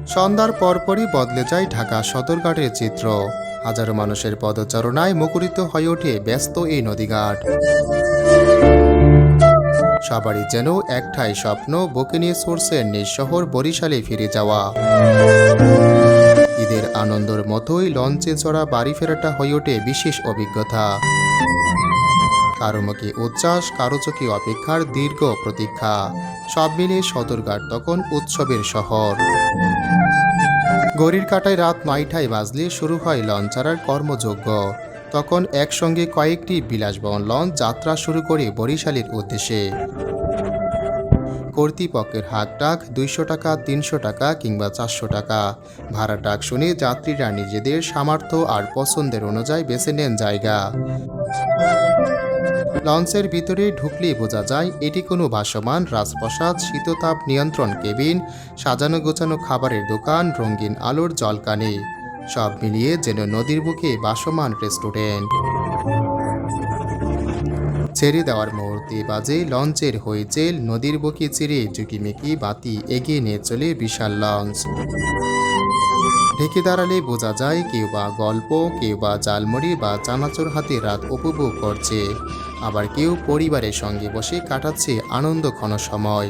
সন্ধ্যার পরপরই বদলে যায় ঢাকা সদরঘাটের চিত্র। হাজারো মানুষের পদচারণায় মুখরিত হয়ে ওঠে ব্যস্ত এই নদীঘাট। সবারই যেন একটাই স্বপ্ন, বুকে নিয়ে ছুটছেন নিজ শহর বরিশালে ফিরে যাওয়া। ঈদের আনন্দের মতোই লঞ্চে চড়া বাড়ি ফেরাটা হয়ে ওঠে বিশেষ অভিজ্ঞতা। কারো মুখে উচ্ছ্বাস, কারো চোখে অপেক্ষার দীর্ঘ প্রতীক্ষা। সব মিলিয়ে সদরঘাট তখন উৎসবের শহর। ঘড়ির কাঁটায় রাত ৯টায় বাজলে শুরু হয় লঞ্চ ছাড়ার কর্মযজ্ঞ। তখন একসঙ্গে কয়েকটি বিলাসবহুল লঞ্চ যাত্রা শুরু করে বরিশালের উদ্দেশ্যে। কর্তৃপক্ষের হাক ডাক ২০০ টাকা, ৩০০ টাকা কিংবা ৪০০ টাকা। ভাড়া ডাক শুনে যাত্রীরা নিজেদের সামর্থ্য আর পছন্দের অনুযায়ী বেছে নেন জায়গা। লঞ্চের ভিতরে ঢুকলেই বোঝা যায় এটি কোনো ভাসমান রাজপ্রাসাদ, শীততাপ নিয়ন্ত্রণ কেবিন, সাজানো গোছানো খাবারের দোকান, রঙিন আলোর জলকানি। সব মিলিয়ে যেন নদীর বুকে ভাসমান রেস্টুরেন্ট। ছেড়ে দেওয়ার মুহূর্তে বাজে লঞ্চের হুইসেল, নদীর বুকে চিরে ঝুঁকিমিকি বাতি এগিয়ে নিয়ে চলে বিশাল লঞ্চ। ঢেকে দাঁড়ালে বোঝা যায় কেউ বা গল্প, কেউ বা জালমুড়ি বা চানাচুর হাতে রাত উপভোগ করছে, আবার কেউ পরিবারের সঙ্গে বসে কাটাচ্ছে আনন্দঘন সময়।